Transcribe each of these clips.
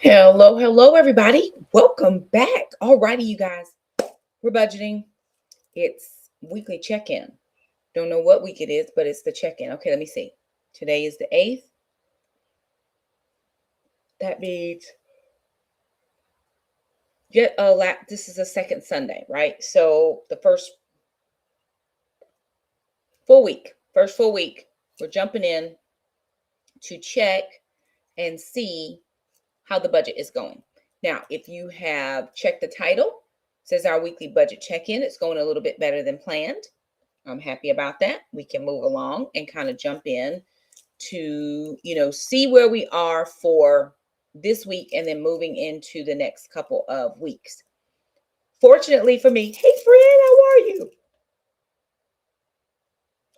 Hello, hello, everybody. Welcome back. Alrighty, you guys. We're budgeting. It's weekly check-in. Don't know what week it is, but it's the check-in. Okay, let me see. Today is the 8th. That means this is the second Sunday, right? So the first full week, we're jumping in to check and see how the budget is going. Now, if you have checked the title, it says our weekly budget check-in. It's going a little bit better than planned. I'm happy about that. We can move along and kind of jump in to, see where we are for this week and then moving into the next couple of weeks. Fortunately for me, hey friend, how are you?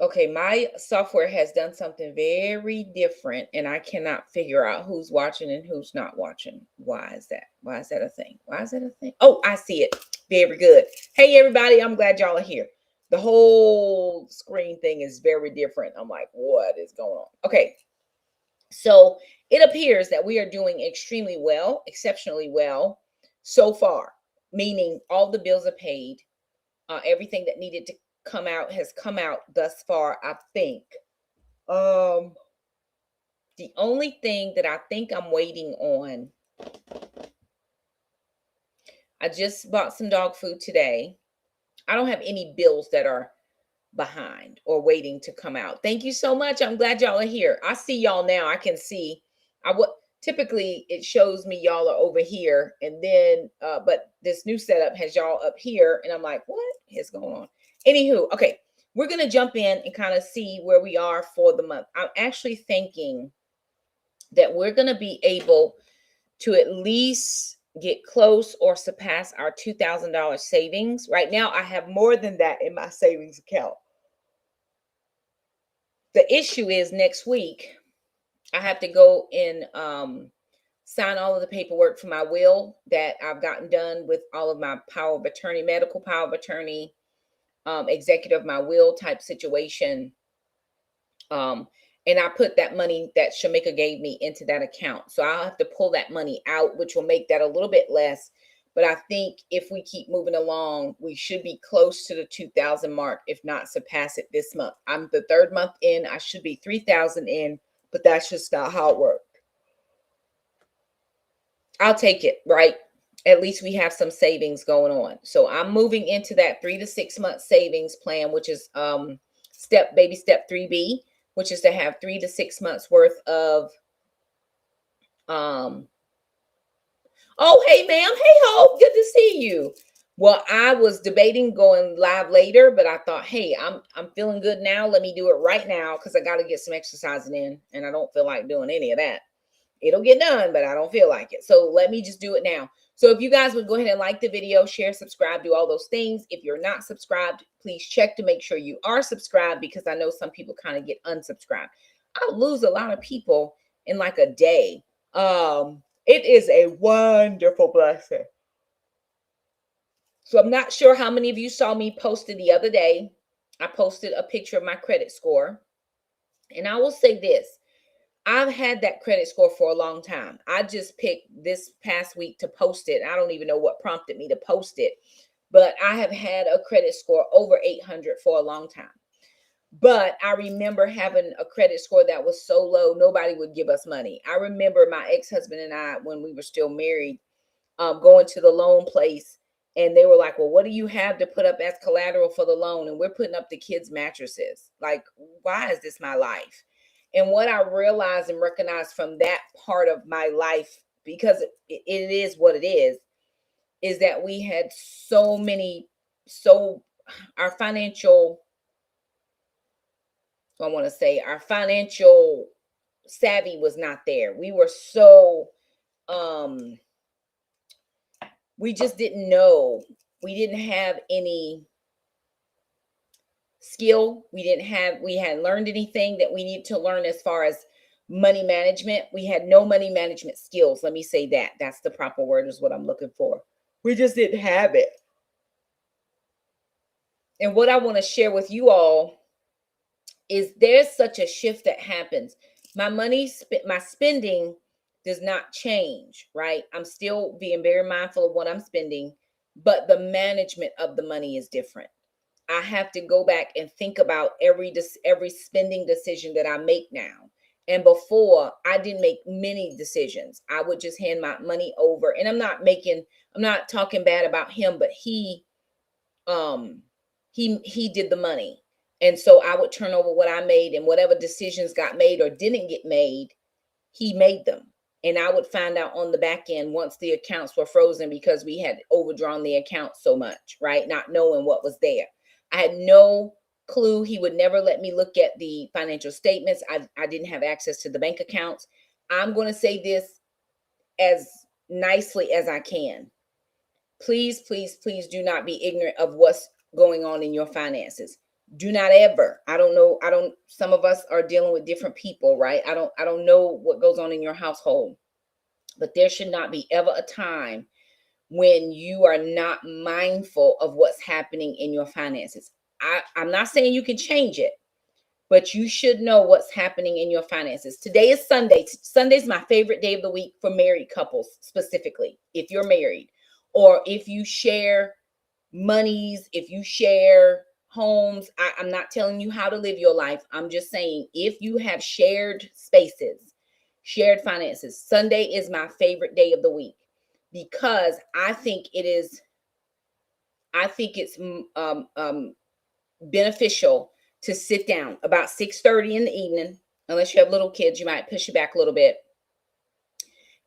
Okay, my software has done something very different and I cannot figure out who's watching and who's not watching. Why is that? Why is that a thing? Why is that a thing? Oh, I see it. Very good. Hey, everybody, I'm glad y'all are here. The whole screen thing is very different. I'm like, what is going on? Okay, so it appears that we are doing extremely well, exceptionally well so far, meaning all the bills are paid. Everything that needed to come out has come out thus far, I think. Um, the only thing that I think I'm waiting on, I just bought some dog food today. I don't have any bills that are behind or waiting to come out. Thank you so much. I'm glad y'all are here. I see y'all now. I can see. I would typically it shows me y'all are over here, and then but this new setup has y'all up here, and I'm like, what is going on? Anywho, okay, we're gonna jump in and kind of see where we are for the month. I'm actually thinking that we're gonna be able to at least get close or surpass our $2,000 savings. Right now, I have more than that in my savings account. The issue is next week I have to go and sign all of the paperwork for my will that I've gotten done with all of my power of attorney, medical power of attorney, executive of my will type situation. And I put that money that Shamika gave me into that account. So I'll have to pull that money out, which will make that a little bit less. But I think if we keep moving along, we should be close to the 2,000 mark, if not surpass it this month. I'm the third month in. I should be 3,000 in, but that's just not how it works. I'll take it, right? At least we have some savings going on. So I'm moving into that 3 to 6 month savings plan, which is step 3B, which is to have 3 to 6 months worth of um oh, hey ma'am, hey Hope, good to see you. Well, I was debating going live later, but I thought, hey, I'm feeling good now. Let me do it right now because I got to get some exercising in, and I don't feel like doing any of that. It'll get done, but I don't feel like it. So let me just do it now. So if you guys would go ahead and like the video, share, subscribe, do all those things. If you're not subscribed, please check to make sure you are subscribed because I know some people kind of get unsubscribed. I lose a lot of people in like a day. It is a wonderful blessing. So I'm not sure how many of you saw me posted the other day. I posted a picture of my credit score. And I will say this, I've had that credit score for a long time. I just picked this past week to post it. I don't even know what prompted me to post it, but I have had a credit score over 800 for a long time. But I remember having a credit score that was so low, nobody would give us money. I remember my ex-husband and I, when we were still married, going to the loan place, and they were like, well, what do you have to put up as collateral for the loan? And we're putting up the kids' mattresses. Like, why is this my life? And what I realized and recognized from that part of my life, because it is what it is that we had so our financial, I want to say our financial savvy was not there. We were so, we just didn't know. We didn't have any skill. We hadn't learned anything that we need to learn as far as money management. We had no money management skills. Let me say that. That's the proper word is what I'm looking for. We just didn't have it. And what I want to share with you all is there's such a shift that happens. My spending does not change, right? I'm still being very mindful of what I'm spending, but the management of the money is different. I have to go back and think about every spending decision that I make now. And before, I didn't make many decisions. I would just hand my money over. And I'm not talking bad about him, but um he did the money. And so I would turn over what I made, and whatever decisions got made or didn't get made, he made them. And I would find out on the back end once the accounts were frozen because we had overdrawn the account so much, right? Not knowing what was there. I had no clue. He would never let me look at the financial statements. I didn't have access to the bank accounts. I'm going to say this as nicely as I can. Please, please, please do not be ignorant of what's going on in your finances. Do not ever. Some of us are dealing with different people, right? I don't know what goes on in your household, but there should not be ever a time when you are not mindful of what's happening in your finances. I'm not saying you can change it, but you should know what's happening in your finances. Today is Sunday. Sunday's my favorite day of the week for married couples, specifically, if you're married, or if you share monies, if you share homes. I'm not telling you how to live your life. I'm just saying, if you have shared spaces, shared finances, Sunday is my favorite day of the week because I think it's beneficial to sit down about 6:30 in the evening. Unless you have little kids, you might push it back a little bit,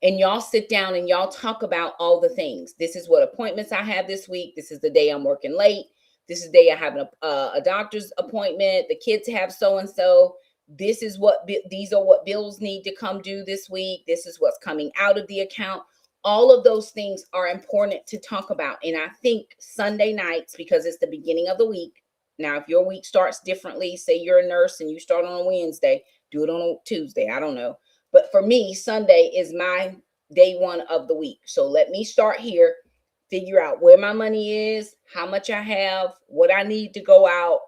and y'all sit down and y'all talk about all the things. This is what appointments I have this week. This is the day I'm working late. This is the day I have a doctor's appointment. The kids have so and so. These are what bills need to come due this week. This is what's coming out of the account. All of those things are important to talk about. And I think Sunday nights, because it's the beginning of the week. Now, if your week starts differently, say you're a nurse and you start on a Wednesday, do it on a Tuesday. I don't know. But for me, Sunday is my day one of the week. So let me start here, figure out where my money is, how much I have, what I need to go out,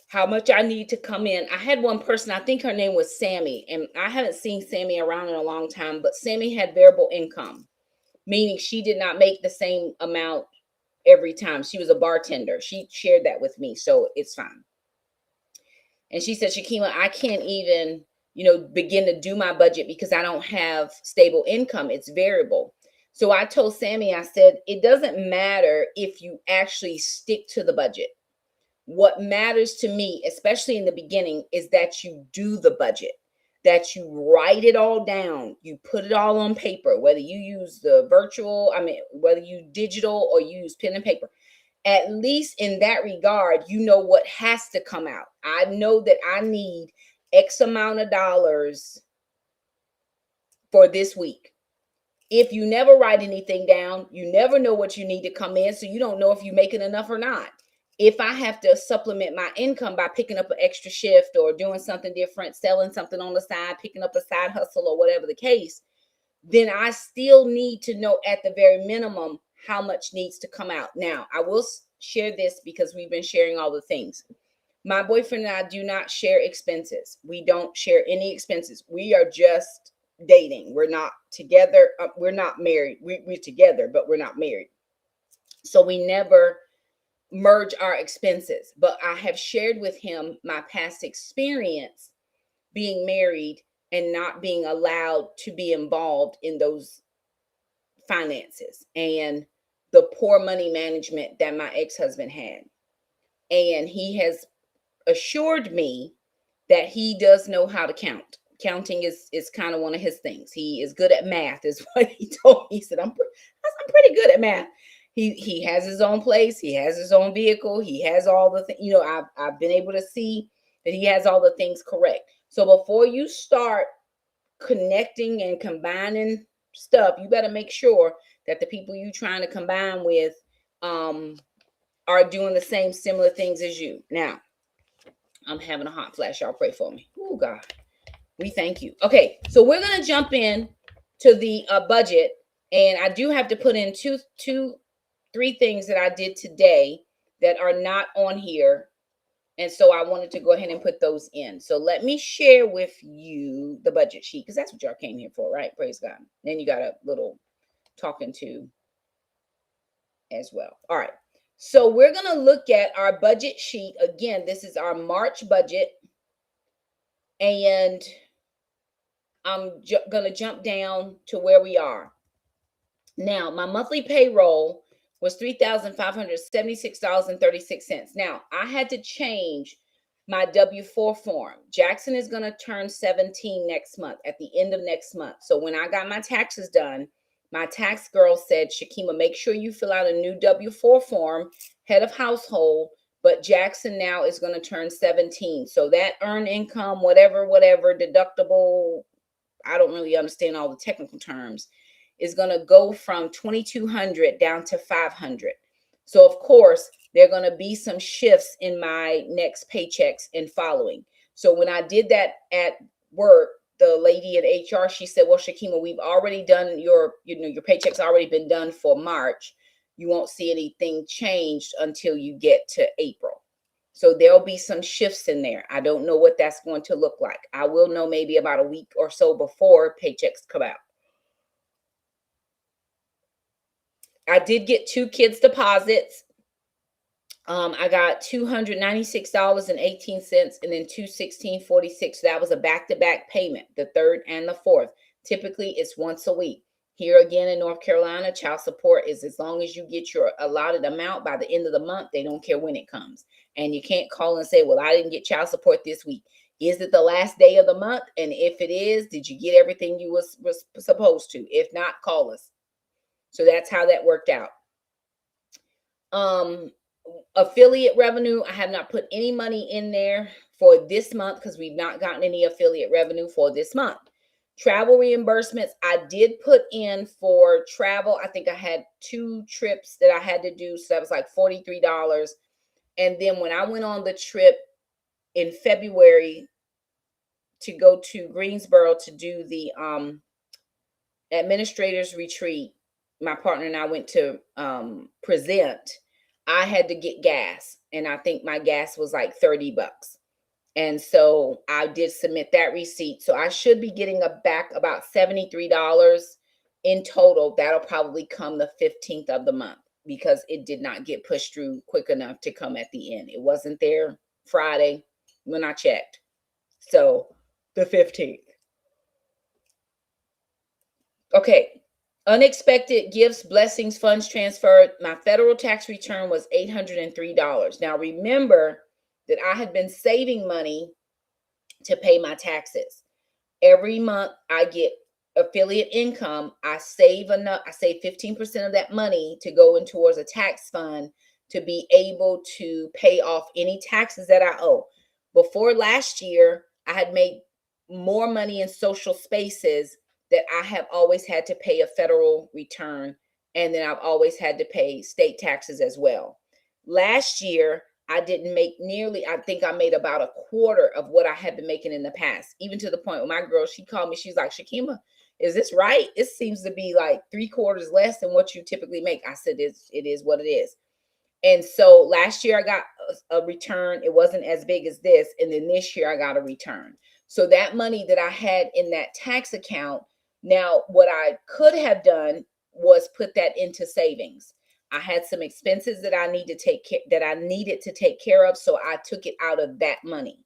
how much I need to come in. I had one person, I think her name was Sammy, and I haven't seen Sammy around in a long time, but Sammy had variable income, meaning she did not make the same amount every time. She was a bartender. She shared that with me, so it's fine. And she said, Shakima, I can't even, begin to do my budget because I don't have stable income. It's variable. So I told Sammy, I said, it doesn't matter if you actually stick to the budget. What matters to me, especially in the beginning, is that you do the budget, that you write it all down, you put it all on paper, whether you use whether you digital or you use pen and paper. At least in that regard, you know what has to come out. I know that I need X amount of dollars for this week. If you never write anything down, you never know what you need to come in, so you don't know if you're making enough or not. If I have to supplement my income by picking up an extra shift or doing something different, selling something on the side, picking up a side hustle or whatever the case, then I still need to know at the very minimum how much needs to come out. Now, I will share this because we've been sharing all the things. My boyfriend and I do not share expenses. We don't share any expenses. We are just dating. We're not together. We're not married. We're together, but we're not married. So we never merge our expenses. But I have shared with him my past experience being married and not being allowed to be involved in those finances and the poor money management that my ex-husband had. And he has assured me that he does know how to count. Counting is kind of one of his things. He is good at math, is what he told me. He said, I'm pretty good at math. He has his own place. He has his own vehicle. He has all the things. I've been able to see that he has all the things correct. So before you start connecting and combining stuff, you better make sure that the people you trying to combine with are doing the same similar things as you. Now, I'm having a hot flash. Y'all pray for me. Oh, God. We thank you. Okay, so we're going to jump in to the budget. And I do have to put in three things that I did today that are not on here And so I wanted to go ahead and put those in. So let me share with you the budget sheet, because that's what y'all came here for, right? Praise God. Then you got a little talking to as well. All right. So we're going to look at our budget sheet. Again, this is our March budget. And I'm going to jump down to where we are. Now, my monthly payroll was $3,576.36. Now, I had to change my W-4 form. Jackson is going to turn 17 next month, at the end of next month. So when I got my taxes done, my tax girl said, Shakima, make sure you fill out a new W-4 form, head of household, but Jackson now is going to turn 17. So that earned income, whatever, deductible, I don't really understand all the technical terms, is going to go from 2,200 down to 500. So of course, there are going to be some shifts in my next paychecks and following. So when I did that at work, the lady in HR, she said, well, Shakima, we've already done your paycheck's already been done for March. You won't see anything changed until you get to April. So there'll be some shifts in there. I don't know what that's going to look like. I will know maybe about a week or so before paychecks come out. I did get 2 kids' deposits. I got $296.18 and then $216.46. So that was a back-to-back payment, the 3rd and the 4th. Typically, it's once a week. Here again in North Carolina, child support is as long as you get your allotted amount by the end of the month, they don't care when it comes. And you can't call and say, well, I didn't get child support this week. Is it the last day of the month? And if it is, did you get everything you was supposed to? If not, call us. So that's how that worked out. Affiliate revenue, I have not put any money in there for this month because we've not gotten any affiliate revenue for this month. Travel reimbursements, I did put in for travel. I think I had 2 trips that I had to do. So that was like $43. And then when I went on the trip in February to go to Greensboro to do the administrators retreat, my partner and I went to present. I had to get gas, and I think my gas was like $30. And so I did submit that receipt. So I should be getting back about $73 in total. That'll probably come the 15th of the month because it did not get pushed through quick enough to come at the end. It wasn't there Friday when I checked. So the 15th. Okay. Unexpected gifts, blessings, funds transferred. My federal tax return was $803. Now remember that I had been saving money to pay my taxes. Every month I get affiliate income. I save enough. I save 15% of that money to go in towards a tax fund to be able to pay off any taxes that I owe. Before last year, I had made more money in social spaces that I have always had to pay a federal return, and then I've always had to pay state taxes as well. Last year, I didn't make nearly, I think I made about a quarter of what I had been making in the past, even to the point where my girl, she called me, she's like, Shakima, is this right? It seems to be like 3/4 less than what you typically make. I said, it is what it is. And so last year I got a return. It wasn't as big as this. And then this year I got a return. So that money that I had in that tax account, now what I could have done was put that into savings. I had some expenses that I need to take care that I needed to take care of. So I took it out of that money.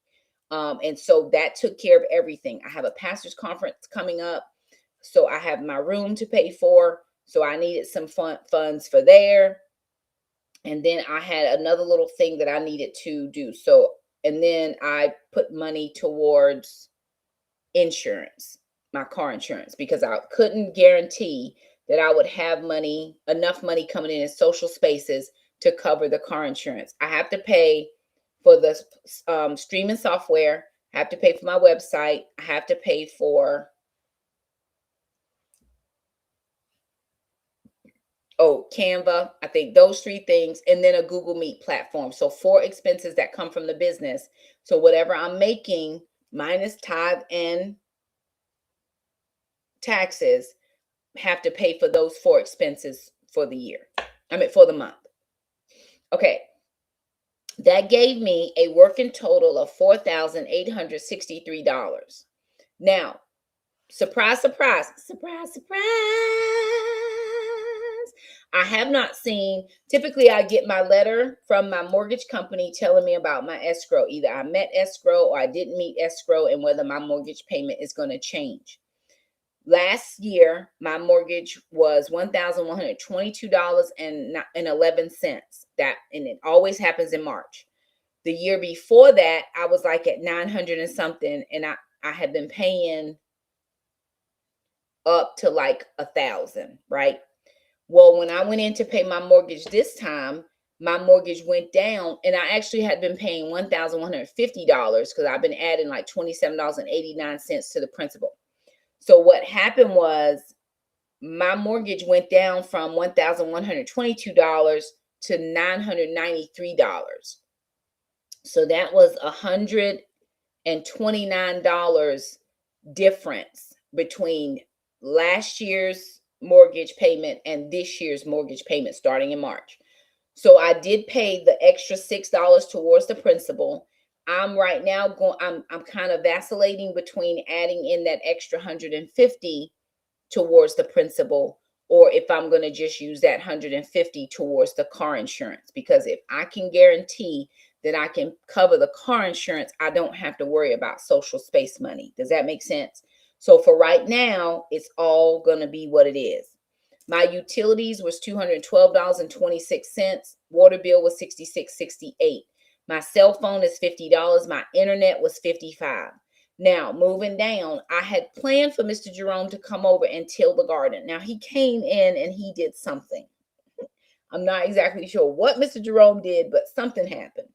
And so that took care of everything. I have a pastor's conference coming up. So I have my room to pay for. So I needed some funds for there. And then I had another little thing that I needed to do. So, and then I put money towards insurance, my car insurance, because I couldn't guarantee that I would have money, enough money coming in social spaces to cover the car insurance. I have to pay for the streaming software. I have to pay for my website. I have to pay for Canva. I think those 3 things, and then a Google Meet platform. So 4 expenses that come from the business. So whatever I'm making minus tithe and taxes, have to pay for those 4 expenses for the year. I mean, for the month. Okay. That gave me a working total of $4,863. Now, surprise, surprise, surprise, surprise. I have not seen, typically I get my letter from my mortgage company telling me about my escrow. Either I met escrow or I didn't meet escrow, and whether my mortgage payment is going to change. Last year, my mortgage was $1,122.11. That, and it always happens in March. The year before that, I was like at 900 and something, and I had been paying up to like 1,000, right? Well, when I went in to pay my mortgage this time, my mortgage went down, and I actually had been paying $1,150 because I've been adding like $27.89 to the principal. So what happened was my mortgage went down from $1,122 to $993. So that was $129 difference between last year's mortgage payment and this year's mortgage payment starting in March. So I did pay the extra $6 towards the principal. I'm right now I'm kind of vacillating between adding in that extra 150 towards the principal, or if I'm going to just use that 150 towards the car insurance, because if I can guarantee that I can cover the car insurance, I don't have to worry about social space money. Does that make sense? So for right now, it's all going to be what it is. My utilities was $212.26. Water bill was $66.68. My cell phone is $50. My internet was $55. Now, moving down, I had planned for Mr. Jerome to come over and till the garden. Now, he came in and he did something. I'm not exactly sure what Mr. Jerome did, but something happened.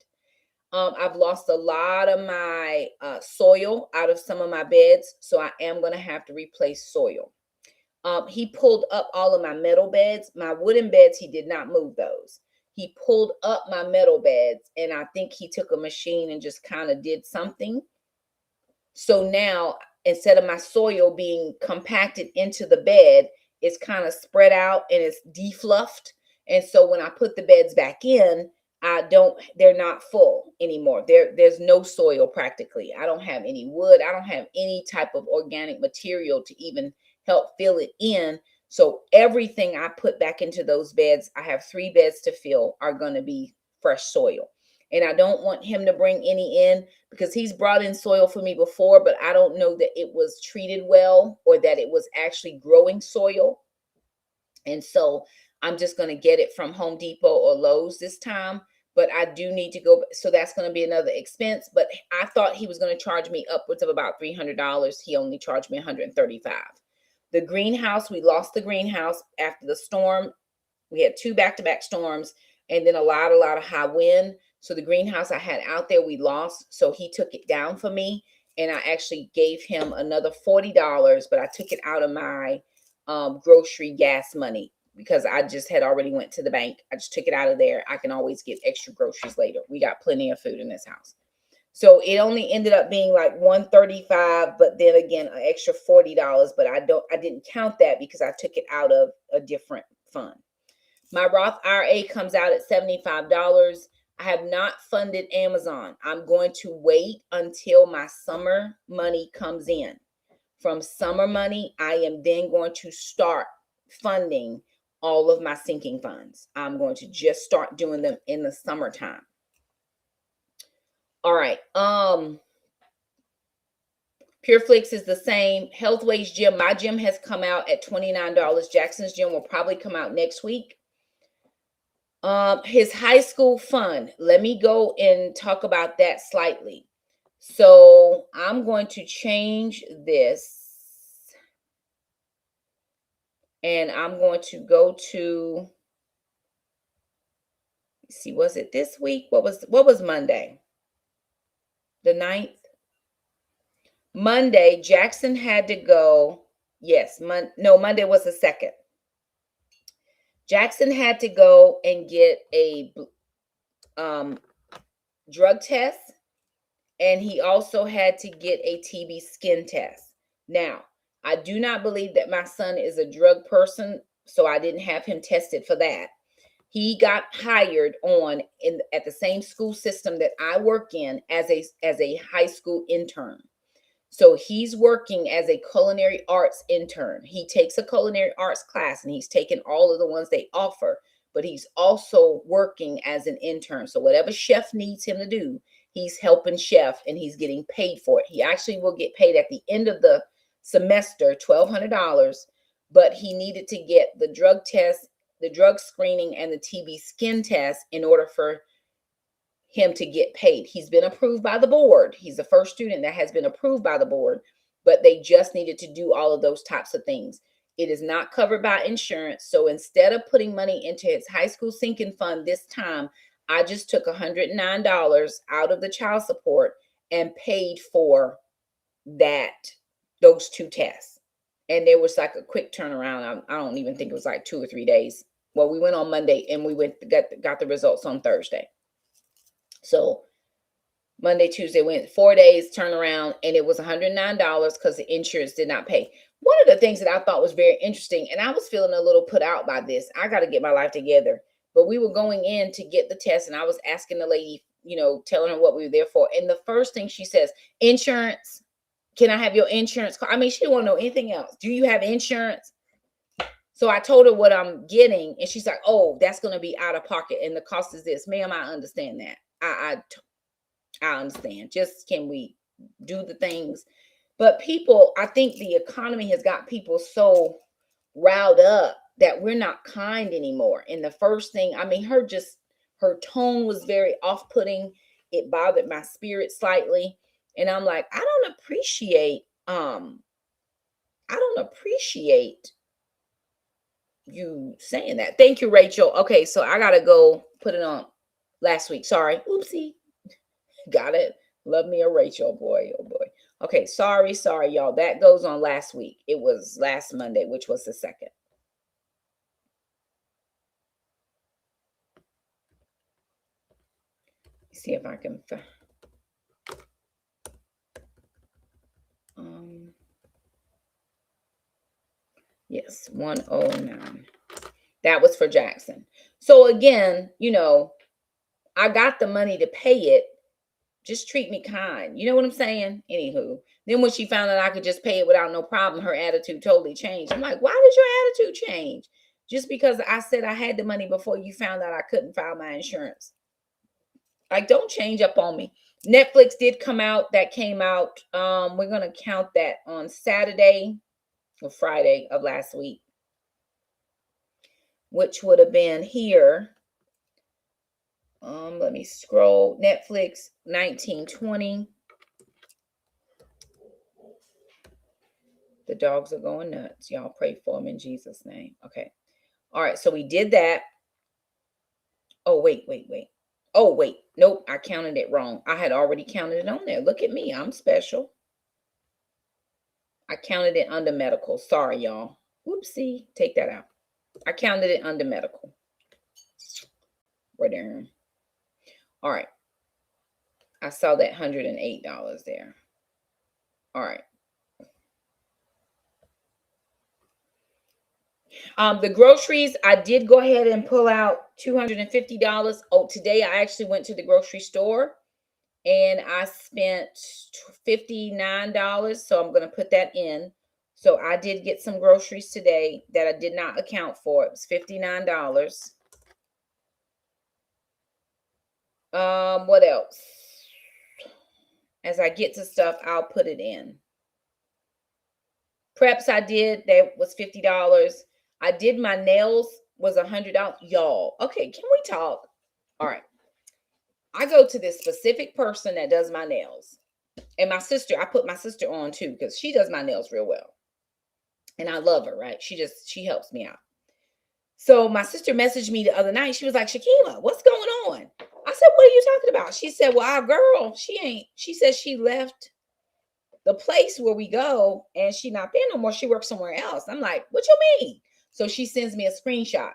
I've lost a lot of my soil out of some of my beds, so I am going to have to replace soil. He pulled up all of my metal beds. My wooden beds, he did not move those. He pulled up my metal beds, and I think he took a machine and just kind of did something. So now, instead of my soil being compacted into the bed, it's kind of spread out and it's defluffed. And so when I put the beds back in, they're not full anymore. There's no soil practically. I don't have any wood. I don't have any type of organic material to even help fill it in. So everything I put back into those beds, I have 3 beds to fill, are going to be fresh soil. And I don't want him to bring any in because he's brought in soil for me before, but I don't know that it was treated well or that it was actually growing soil. And so I'm just going to get it from Home Depot or Lowe's this time. But I do need to go. So that's going to be another expense. But I thought he was going to charge me upwards of about $300. He only charged me $135. The greenhouse, we lost the greenhouse after the storm. We had 2 back-to-back storms and then a lot of high wind. So the greenhouse I had out there, we lost. So he took it down for me. And I actually gave him another $40, but I took it out of my grocery gas money because I just had already went to the bank. I just took it out of there. I can always get extra groceries later. We got plenty of food in this house. So it only ended up being like $135, but then again, an extra $40. But I didn't count that because I took it out of a different fund. My Roth IRA comes out at $75. I have not funded Amazon. I'm going to wait until my summer money comes in. From summer money, I am then going to start funding all of my sinking funds. I'm going to just start doing them in the summertime. All right. PureFlix is the same. Healthways Gym. My gym has come out at $29. Jackson's gym will probably come out next week. His high school fund. Let me go and talk about that slightly. So I'm going to change this. And I'm going to go to, let's see, was it this week? What was Monday? The 9th? Monday, Jackson had to go. Yes, Monday was the 2nd. Jackson had to go and get a drug test, and he also had to get a TB skin test. Now, I do not believe that my son is a drug person, so I didn't have him tested for that. He got hired on at the same school system that I work in as a high school intern. So he's working as a culinary arts intern. He takes a culinary arts class and he's taken all of the ones they offer, but he's also working as an intern. So whatever chef needs him to do, he's helping chef and he's getting paid for it. He actually will get paid at the end of the semester, $1,200, but he needed to get the drug test, the drug screening, and the TB skin test in order for him to get paid. He's been approved by the board. He's the first student that has been approved by the board, but they just needed to do all of those types of things. It is not covered by insurance. So instead of putting money into his high school sinking fund this time, I just took $109 out of the child support and paid for those 2 tests. And there was like a quick turnaround. I don't even think it was like 2 or 3 days. Well, we went on Monday and we got the results on Thursday. So Monday, Tuesday, went 4 days turnaround, and it was $109 because the insurance did not pay. One of the things that I thought was very interesting, and I was feeling a little put out by this. I got to get my life together. But we were going in to get the test, and I was asking the lady, telling her what we were there for. And the first thing she says, insurance. Can I have your insurance card? I mean, she didn't want to know anything else. Do you have insurance? So I told her what I'm getting, and she's like, oh, that's going to be out of pocket, and the cost is this. Ma'am, I understand that. I understand. Just can we do the things? But people, I think the economy has got people so riled up that we're not kind anymore. And the first thing, I mean, her tone was very off-putting. It bothered my spirit slightly. And I'm like, I don't appreciate you saying that. Thank you, Rachel. Okay, so I gotta go put it on last week. Sorry. Oopsie. Got it. Love me a Rachel. Boy, oh boy. Okay, sorry, y'all. That goes on last week. It was last Monday, which was the 2nd. See if I can find. Yes, 109. That was for Jackson. So again, I got the money to pay it. Just treat me kind. You know what I'm saying? Anywho, then when she found out I could just pay it without no problem, her attitude totally changed. I'm like, why did your attitude change? Just because I said I had the money before you found out I couldn't file my insurance. Like, don't change up on me. Netflix did come out. That came out. We're going to count that on Saturday or Friday of last week, which would have been here. Let me scroll. Netflix 1920. The dogs are going nuts. Y'all pray for them in Jesus' name. Okay. All right. So we did that. Oh, wait. Oh, wait. Nope. I counted it wrong. I had already counted it on there. Look at me. I'm special. I counted it under medical. Sorry, y'all. Whoopsie. Take that out. I counted it under medical. Right there. All right. I saw that $108 there. All right. The groceries, I did go ahead and pull out $250. Oh, today I actually went to the grocery store and I spent $59. So I'm going to put that in. So I did get some groceries today that I did not account for. It was $59. What else? As I get to stuff, I'll put it in. Preps I did, that was $50. I did my nails, was $100. Y'all, okay, can we talk? All right. I go to this specific person that does my nails. And my sister, I put my sister on too, because she does my nails real well. And I love her, right? She helps me out. So my sister messaged me the other night. She was like, Shakima, what's going on? I said, what are you talking about? She said, well, our girl, she said she left the place where we go and she not there no more. She works somewhere else. I'm like, what you mean? So she sends me a screenshot.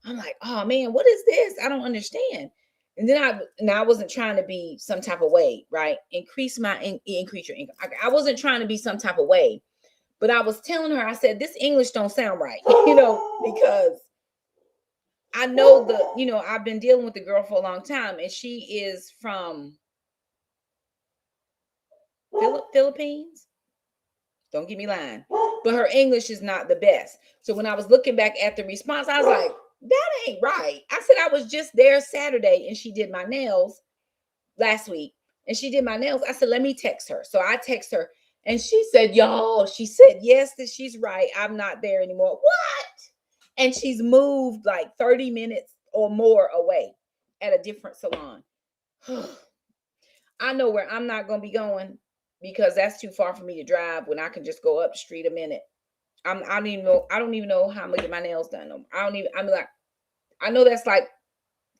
I'm like, oh man, what is this? I don't understand. And then I wasn't trying to be some type of way, right? Increase your income. I wasn't trying to be some type of way, but I was telling her, I said, this English don't sound right, because I know I've been dealing with the girl for a long time, and she is from Philippines. Don't get me lying, but her English is not the best. So when I was looking back at the response, I was like, that ain't right. I said I was just there Saturday, and she did my nails last week, and she did my nails. I said, let me text her. So I text her, and she said, y'all, she said, yes, that she's right. I'm not there anymore. What? And she's moved like 30 minutes or more away at a different salon. I know where I'm not going to be going because that's too far for me to drive when I can just go up the street a minute. I don't even know. I don't even know how I'm gonna get my nails done. I'm like, I know that's like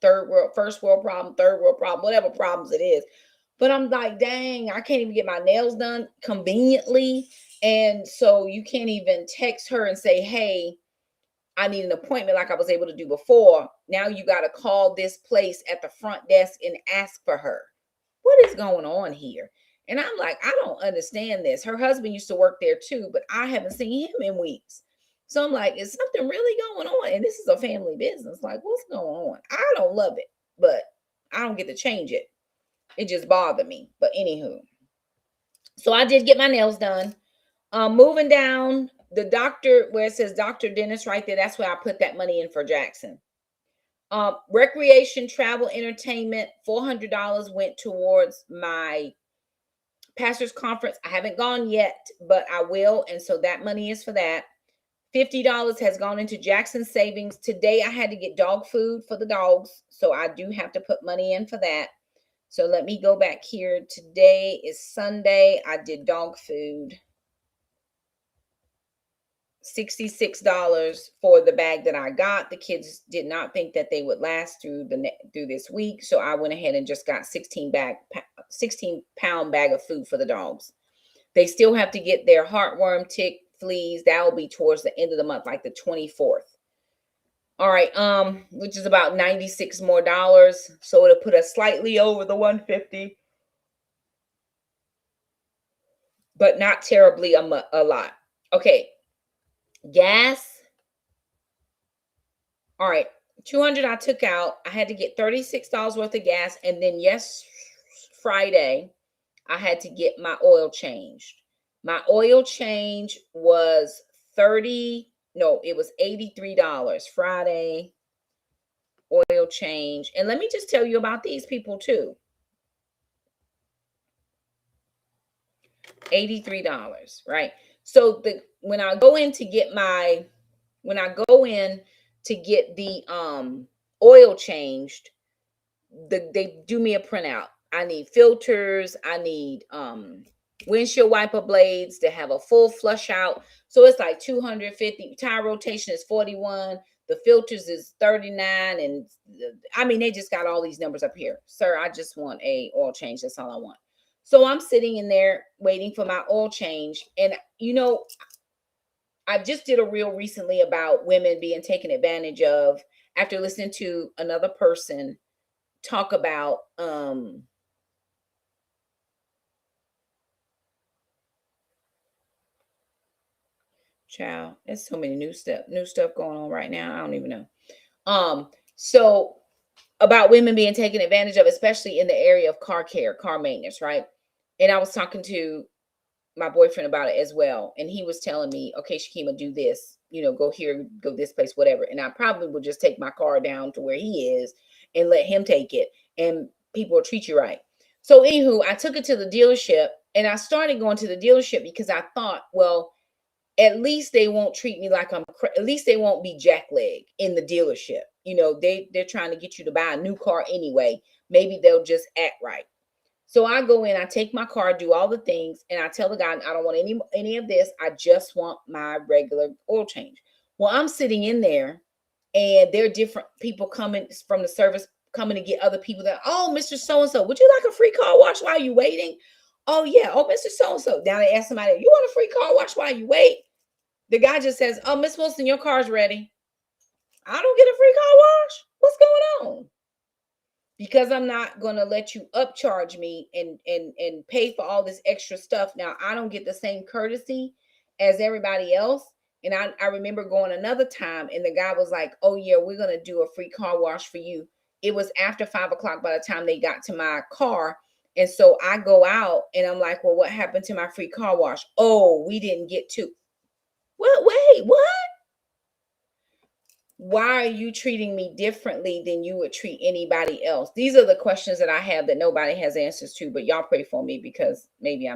third world, first world problem, third world problem, whatever problems it is. But I'm like, dang, I can't even get my nails done conveniently. And so you can't even text her and say, hey, I need an appointment like I was able to do before. Now you got to call this place at the front desk and ask for her. What is going on here? And I'm like, I don't understand this. Her husband used to work there too, but I haven't seen him in weeks. So I'm like, is something really going on? And this is a family business. Like, what's going on? I don't love it, but I don't get to change it. It just bothered me. But anywho, so I did get my nails done. Moving down the doctor where it says Dr. Dennis right there, that's where I put that money in for Jackson. Recreation, travel, entertainment, $400 went towards my pastor's conference. I haven't gone yet, but I will. And so that money is for that. $50 has gone into Jackson savings. Today I had to get dog food for the dogs. So I do have to put money in for that. So let me go back here. Today is Sunday. I did dog food. $66 for the bag that I got. The kids did not think that they would last through this week. So I went ahead and just got 16-pound bag of food for the dogs. They still have to get their heartworm, tick, fleas. That will be towards the end of the month, like the 24th. All right, which is about $96 more. So it'll put us slightly over the 150, but not terribly a lot. Okay, gas. All right, 200 I took out. I had to get $36 worth of gas, and then Friday I had to get my oil changed. My oil change was it was $83 Friday oil change. And let me just tell you about these people too. $83, right? So when I go in to get the oil changed, they do me a printout. I need filters, I need windshield wiper blades to have a full flush out. So it's like 250. Tire rotation is 41. The filters is 39. And I mean, they just got all these numbers up here. Sir, I just want a oil change. That's all I want. So I'm sitting in there waiting for my oil change. And I just did a reel recently about women being taken advantage of after listening to another person talk about child, there's so many new stuff going on right now. I don't even know. So about women being taken advantage of, especially in the area of car care, car maintenance, right? And I was talking to my boyfriend about it as well. And he was telling me, okay, Shakima, do this, go here, go this place, whatever. And I probably would just take my car down to where he is and let him take it. And people will treat you right. So anywho, I took it to the dealership, and I started going to the dealership because I thought, well, at least they won't treat me like at least they won't be jackleg in the dealership. They're trying to get you to buy a new car anyway. Maybe they'll just act right. So I go in, I take my car, do all the things, and I tell the guy, I don't want any of this. I just want my regular oil change. Well, I'm sitting in there, and there are different people coming from the service, coming to get other people that, oh, Mr. So-and-so, would you like a free car wash while you waiting? Oh, yeah. Oh, Mr. So-and-so. Now they ask somebody, you want a free car wash while you wait? The guy just says, oh, Miss Wilson, your car's ready. I don't get a free car wash. What's going on? Because I'm not going to let you upcharge me and pay for all this extra stuff. Now, I don't get the same courtesy as everybody else. And I remember going another time, and the guy was like, "Oh yeah, we're gonna do a free car wash for you." It was after 5 o'clock by the time they got to my car. And so I go out and I'm like, "Well, what happened to my free car wash?" "Oh, we didn't get to." What? Wait, what? Why are you treating me differently than you would treat anybody else? These are the questions that I have that nobody has answers to, but y'all pray for me because maybe I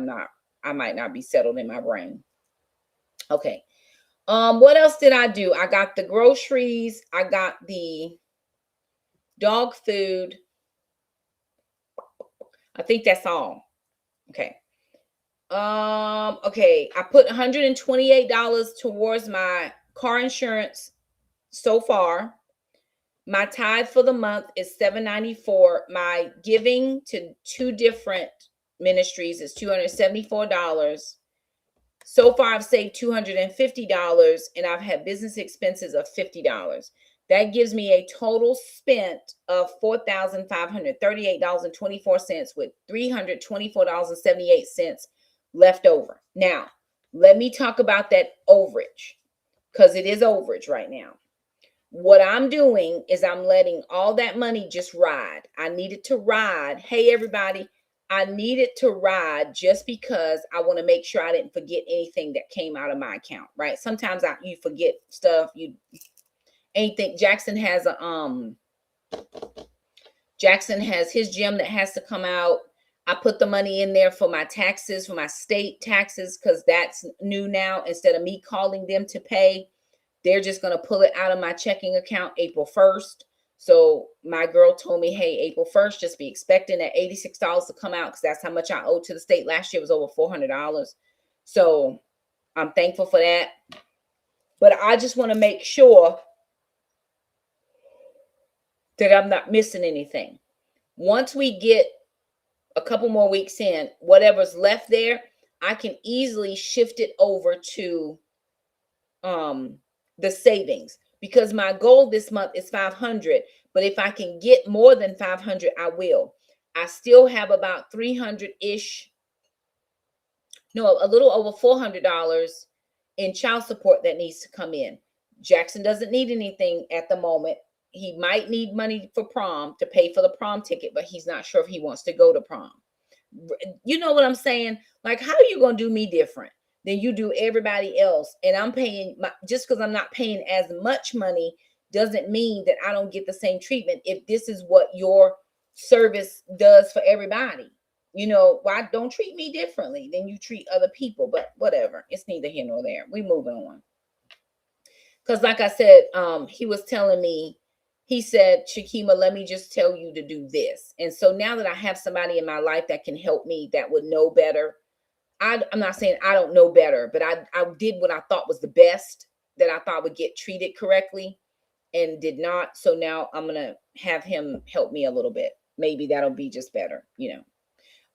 might not be settled in my brain. Okay. What else did I do? I got the groceries, I got the dog food. I think that's all. Okay. Okay, I put $128 towards my car insurance so far. My tithe for the month is $794. My giving to two different ministries is $274. So far, I've saved $250, and I've had business expenses of $50. That gives me a total spent of $4,538.24 with $324.78 left over. Now, let me talk about that overage, because it is overage right now. What I'm doing is I'm letting all that money just ride. I need it to ride. Hey, everybody, I need it to ride just because I want to make sure I didn't forget anything that came out of my account, right? Sometimes you forget stuff. You anything. Jackson has his gym that has to come out. I put the money in there for my taxes, for my state taxes, because that's new now. Instead of me calling them to pay, they're just going to pull it out of my checking account April 1st. So my girl told me, hey, April 1st, just be expecting that $86 to come out, because that's how much I owed to the state. Last year was over $400. So I'm thankful for that. But I just want to make sure that I'm not missing anything. Once we get a couple more weeks in, whatever's left there, I can easily shift it over to the savings, because my goal this month is 500. But if I can get more than 500, I will. I still have about 300-ish, no, a little over $400 in child support that needs to come in. Jackson doesn't need anything at the moment. He might need money for prom, to pay for the prom ticket, but he's not sure if he wants to go to prom. You know what I'm saying? Like, how are you going to do me different than you do everybody else? And I'm paying just because I'm not paying as much money doesn't mean that I don't get the same treatment. If this is what your service does for everybody, why don't treat me differently than you treat other people? But whatever, it's neither here nor there. We moving on. Because like I said, he was telling me, he said, Shakima, let me just tell you to do this. And so now that I have somebody in my life that can help me, that would know better. I'm not saying I don't know better, but I did what I thought was the best, that I thought would get treated correctly, and did not. So now I'm going to have him help me a little bit. Maybe that'll be just better.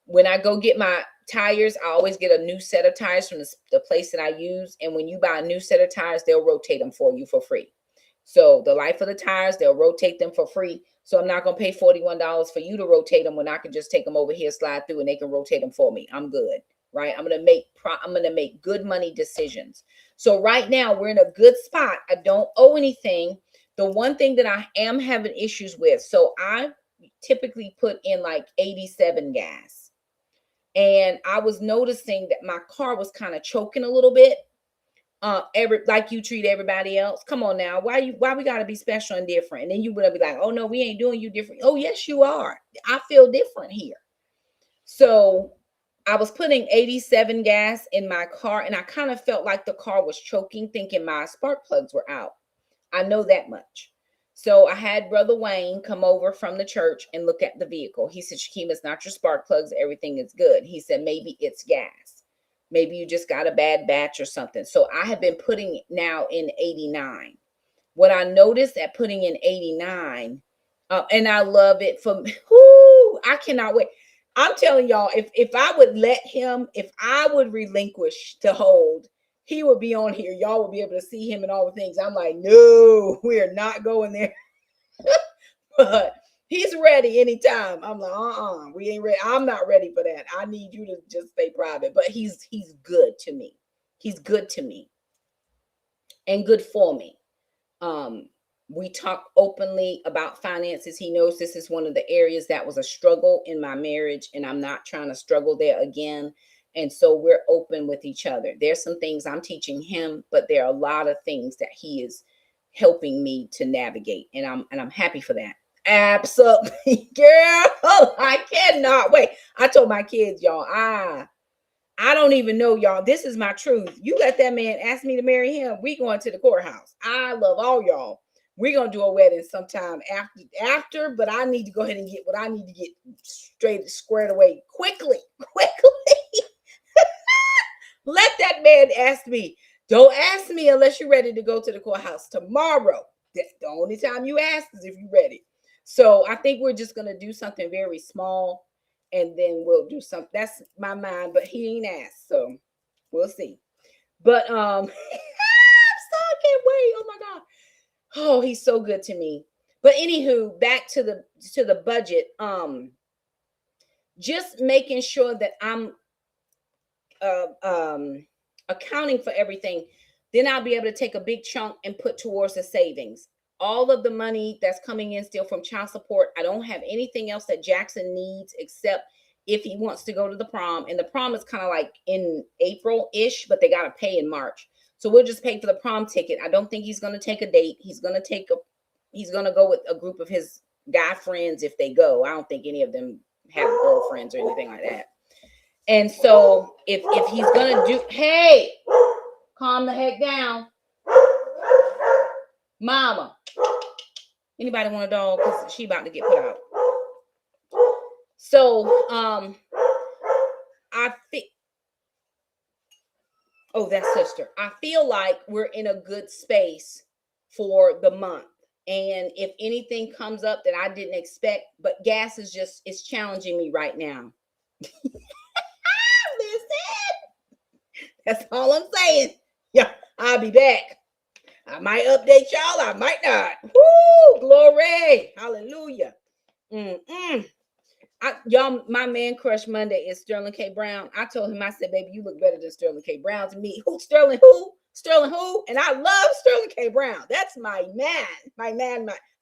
When I go get my tires, I always get a new set of tires from the place that I use. And when you buy a new set of tires, they'll rotate them for you for free. So the life of the tires, they'll rotate them for free. So I'm not going to pay $41 for you to rotate them when I can just take them over here, slide through, and they can rotate them for me. I'm good, right? I'm going to make good money decisions. So right now we're in a good spot. I don't owe anything. The one thing that I am having issues with, so I typically put in like 87 gas. And I was noticing that my car was kind of choking a little bit. Like you treat everybody else. Come on now. Why we gotta be special and different? And then you would be like, oh no, we ain't doing you different. Oh, yes, you are. I feel different here. So I was putting 87 gas in my car, and I kind of felt like the car was choking, thinking my spark plugs were out. I know that much. So I had Brother Wayne come over from the church and look at the vehicle. He said, Shakima, it's not your spark plugs. Everything is good. He said, maybe it's gas. Maybe you just got a bad batch or something. So I have been putting now in 89. What I noticed at putting in 89, and I love it I cannot wait. I'm telling y'all, if I would let him, if I would relinquish to hold, he would be on here. Y'all will be able to see him and all the things. I'm like, no, we are not going there. But he's ready anytime. I'm like, we ain't ready. I'm not ready for that. I need you to just stay private. But he's good to me. He's good to me. and good for me. We talk openly about finances. He knows this is one of the areas that was a struggle in my marriage, and I'm not trying to struggle there again. And so we're open with each other. There's some things I'm teaching him, but there are a lot of things that he is helping me to navigate, and I'm happy for that. Absolutely, girl. Oh, I cannot wait. I told my kids, y'all, I don't even know, y'all. This is my truth. You let that man ask me to marry him, we going to the courthouse. I love all y'all. We're gonna do a wedding sometime after, but I need to go ahead and get what I need to get straight squared away quickly. Let that man ask me. Don't ask me unless you're ready to go to the courthouse tomorrow. That's the only time you ask is if you're ready. So I think we're just gonna do something very small, and then we'll do something. That's my mind, but he ain't asked, so we'll see. But I can't wait. Oh my God. Oh, he's so good to me. But anywho, back to the budget. Just making sure that I'm accounting for everything. Then I'll be able to take a big chunk and put towards the savings. All of the money that's coming in still from child support. I don't have anything else that Jackson needs except if he wants to go to the prom. And the prom is kind of like in April-ish, but they got to pay in March. So we'll just pay for the prom ticket. I don't think he's going to take a date. He's going to go with a group of his guy friends if they go. I don't think any of them have girlfriends or anything like that. And so if he's going to do, hey, calm the heck down. Mama. Anybody want a dog? Because she about to get put out. So I think, oh, that's sister. I feel like we're in a good space for the month. And if anything comes up that I didn't expect, but gas is it's challenging me right now. Listen, that's all I'm saying. Yeah, I'll be back. I might update y'all. I might not. Woo, glory. Hallelujah. Y'all, my man crush Monday is Sterling K. Brown. I told him, I said, baby, you look better than Sterling K. Brown to me. Who? Sterling who? Sterling who? And I love Sterling K. Brown. That's my man.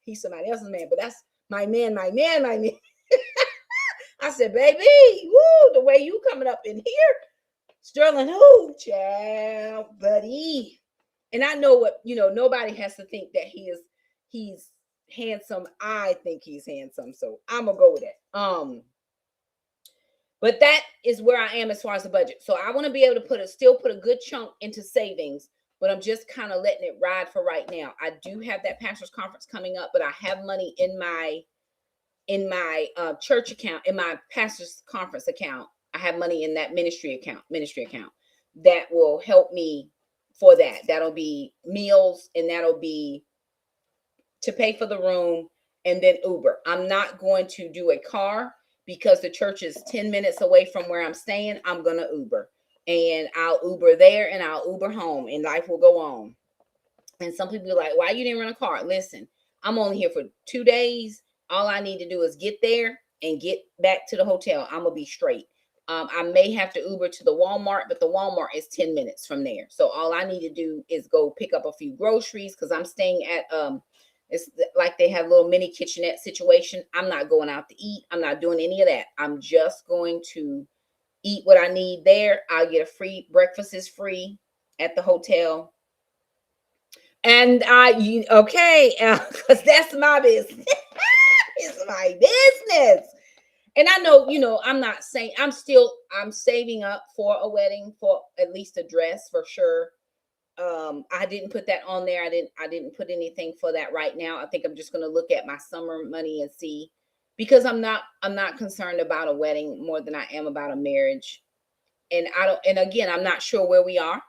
He's somebody else's man, but that's my man. I said, baby, woo, the way you coming up in here. Sterling who? Child, buddy. And I know what, nobody has to think that he's handsome. I think he's handsome, so I'm gonna go with it. But that is where I am as far as the budget. So I want to be able to still put a good chunk into savings, but I'm just kind of letting it ride for right now. I do have that pastor's conference coming up, but I have money in my church account, in my pastor's conference account. I have money in that ministry account that will help me for that. That'll be meals, and that'll be to pay for the room, and then Uber. I'm not going to do a car because the church is 10 minutes away from where I'm staying. I'm going to Uber, and I'll Uber there and I'll Uber home, and life will go on. And some people are like, why you didn't rent a car? Listen, I'm only here for 2 days. All I need to do is get there and get back to the hotel. I'm going to be straight. I may have to Uber to the Walmart, but the Walmart is 10 minutes from there. So all I need to do is go pick up a few groceries because I'm staying at, it's like they have a little mini kitchenette situation. I'm not going out to eat. I'm not doing any of that. I'm just going to eat what I need there. I'll get a free breakfast is free at the hotel. And because that's my business. It's my business. And I know, I'm not saying I'm saving up for a wedding, for at least a dress for sure. I didn't put that on there. I didn't put anything for that right now. I think I'm just going to look at my summer money and see, because I'm not concerned about a wedding more than I am about a marriage. And again, I'm not sure where we are.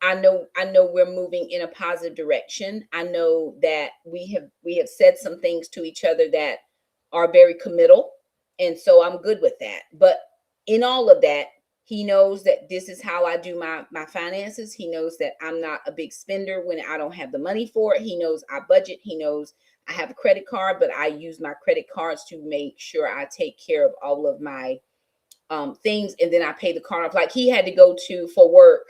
I know we're moving in a positive direction. I know that we have said some things to each other that are very committal. And so I'm good with that. But in all of that, he knows that this is how I do my finances. He knows that I'm not a big spender when I don't have the money for it. He knows I budget. He knows I have a credit card, but I use my credit cards to make sure I take care of all of my things. And then I pay the card off. Like he had to go to for work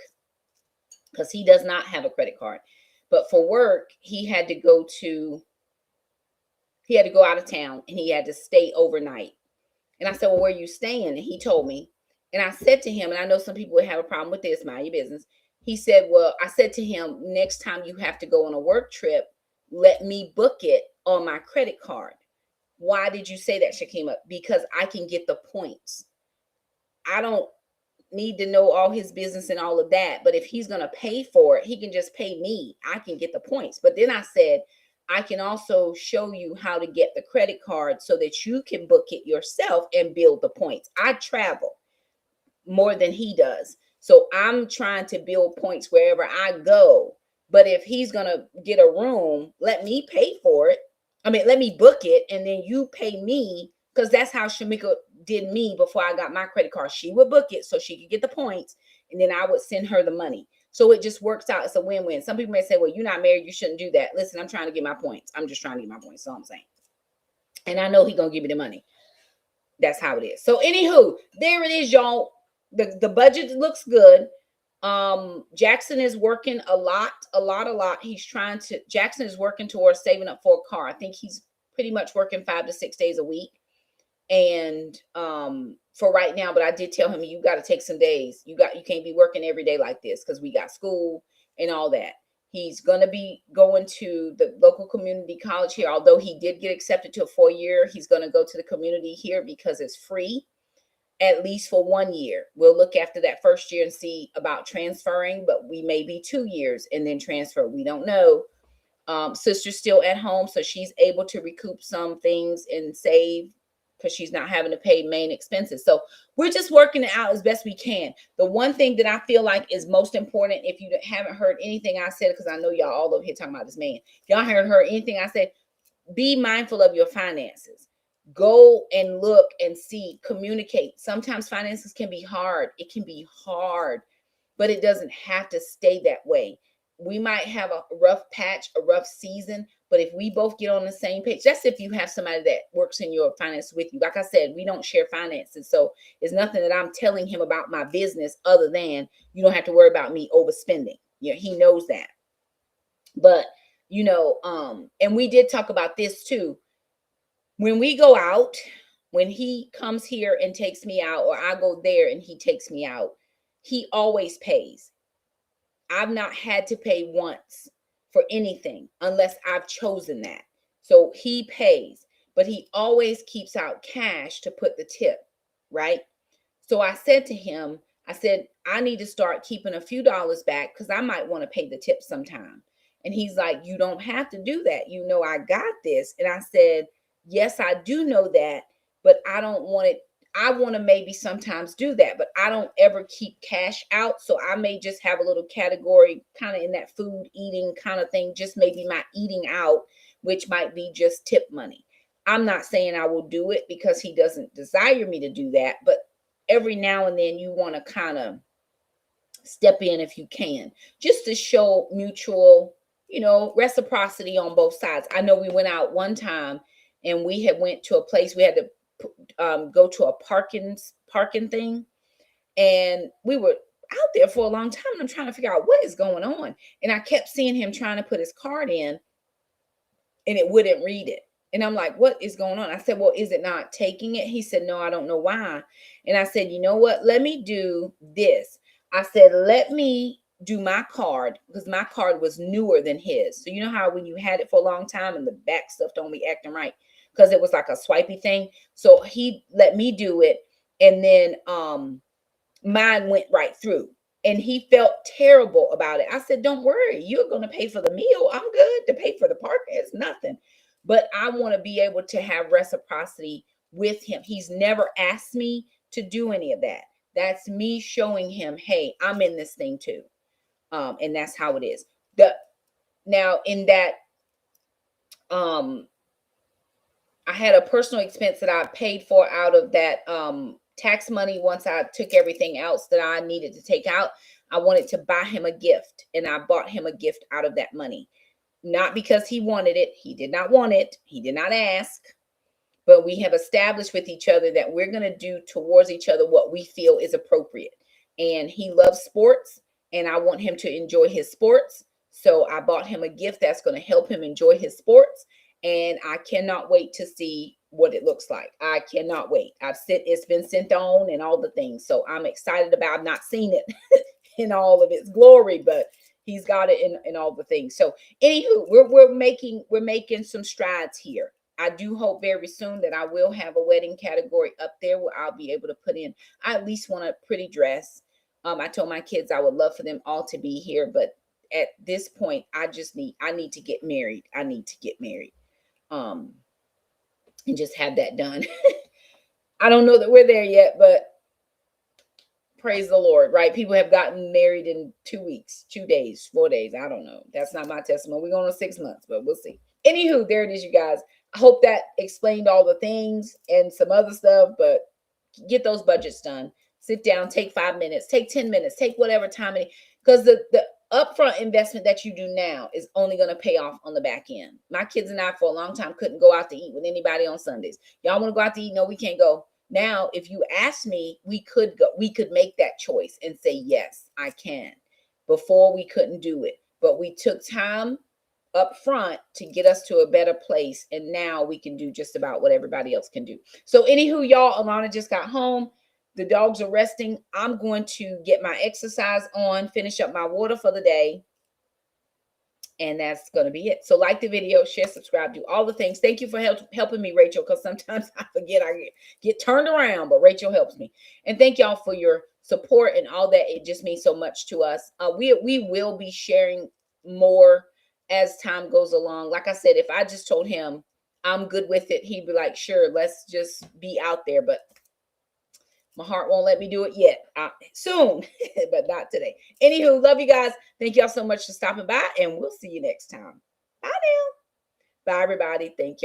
because he does not have a credit card. But for work, he had to go out of town and he had to stay overnight. And I said, well, where are you staying? And he told me. And I said to him, and I know some people would have a problem with this, mind your business. He said, well, I said to him, next time you have to go on a work trip, let me book it on my credit card. Why did you say that, Shakima? Because I can get the points. I don't need to know all his business and all of that. But if he's going to pay for it, he can just pay me. I can get the points. But then I said, I can also show you how to get the credit card so that you can book it yourself and build the points. I travel more than he does. So I'm trying to build points wherever I go. But if he's going to get a room, let me pay for it. I mean, let me book it and then you pay me, because that's how Shamika did me before I got my credit card. She would book it so she could get the points and then I would send her the money. So it just works out. It's a win-win. Some people may say, well, you're not married, you shouldn't do that. Listen, I'm trying to get my points. I'm just trying to get my points. So I'm saying. And I know he's going to give me the money. That's how it is. So anywho, there it is, y'all. The budget looks good. Jackson is working a lot. Jackson is working towards saving up for a car. I think he's pretty much working 5 to 6 days a week. And for right now, but I did tell him, you got to take some days. You can't be working every day like this, because we got school and all that. He's going to be going to the local community college here. Although he did get accepted to a 4-year, he's going to go to the community here because it's free, at least for 1 year. We'll look after that first year and see about transferring, but we may be 2 years and then transfer. We don't know. Sister's still at home, so she's able to recoup some things and save, because she's not having to pay main expenses. So we're just working it out as best we can. The one thing that I feel like is most important, if you haven't heard anything I said, because I know y'all all over here talking about this man, if y'all haven't heard anything I said, be mindful of your finances. Go and look and see, communicate. Sometimes finances can be hard. It can be hard, but it doesn't have to stay that way. We might have a rough patch, a rough season, but if we both get on the same page, that's if you have somebody that works in your finance with you. Like I said, we don't share finances. So it's nothing that I'm telling him about my business other than you don't have to worry about me overspending. Yeah, he knows that. But, and we did talk about this too. When we go out, when he comes here and takes me out, or I go there and he takes me out, he always pays. I've not had to pay once for anything unless I've chosen that. So he pays, but he always keeps out cash to put the tip, right? So I said to him, I need to start keeping a few dollars back because I might want to pay the tip sometime. And he's like, you don't have to do that. I got this. And I said, yes, I do know that, but I don't want it. I want to maybe sometimes do that, but I don't ever keep cash out. So I may just have a little category kind of in that food eating kind of thing, just maybe my eating out, which might be just tip money. I'm not saying I will do it because he doesn't desire me to do that, but every now and then you want to kind of step in if you can, just to show mutual, reciprocity on both sides. I know we went out one time and we had went to a place, we had to go to a parking thing, and we were out there for a long time, and I'm trying to figure out what is going on, and I kept seeing him trying to put his card in and it wouldn't read it, and I'm like, what is going on? I said, well, is it not taking it? He said, no, I don't know why. And I said, you know what, let me do this. I said, let me do my card, because my card was newer than his. So you know how when you had it for a long time and the back stuff don't be acting right, because it was like a swipey thing. So he let me do it. And then mine went right through. And he felt terrible about it. I said, don't worry. You're going to pay for the meal. I'm good to pay for the parking. It's nothing. But I want to be able to have reciprocity with him. He's never asked me to do any of that. That's me showing him, hey, I'm in this thing too. And that's how it is. Now in that, I had a personal expense that I paid for out of that tax money. Once I took everything else that I needed to take out, I wanted to buy him a gift, and I bought him a gift out of that money. Not because he wanted it. He did not want it. He did not ask. But we have established with each other that we're going to do towards each other what we feel is appropriate. And he loves sports, and I want him to enjoy his sports. So I bought him a gift that's going to help him enjoy his sports. And I cannot wait to see what it looks like. I cannot wait. It's been sent on and all the things. So I'm excited about. I've not seen it in all of its glory, but he's got it in all the things. So anywho, we're making some strides here. I do hope very soon that I will have a wedding category up there where I'll be able to put in. I at least want a pretty dress. I told my kids I would love for them all to be here, but at this point, I need to get married. I need to get married. Um, and just have that done. I don't know that we're there yet, but praise the Lord, right? People have gotten married in 2 weeks, 2 days, 4 days. I don't know. That's not my testimony. We're going on 6 months, but we'll see. Anywho, there it is, you guys. I hope that explained all the things and some other stuff, but get those budgets done. Sit down, take 5 minutes, take 10 minutes, take whatever time it, because the upfront investment that you do now is only going to pay off on the back end. My kids and I for a long time couldn't go out to eat with anybody on Sundays. Y'all want to go out to eat? No, we can't go. Now, if you ask me, we could go. We could make that choice and say, yes, I can. Before we couldn't do it, but we took time up front to get us to a better place, and now we can do just about what everybody else can do. So anywho, y'all, Alana just got home. The dogs are resting. I'm going to get my exercise on, finish up my water for the day, and that's going to be it. So like the video, share, subscribe, do all the things. Thank you for helping me, Rachel, because sometimes I forget, I get turned around, but Rachel helps me. And thank y'all for your support and all that. It just means so much to us. We will be sharing more as time goes along. Like I said, if I just told him I'm good with it, he'd be like, sure, let's just be out there. But my heart won't let me do it yet. Soon, but not today. Anywho, love you guys. Thank y'all so much for stopping by, and we'll see you next time. Bye now. Bye, everybody. Thank you.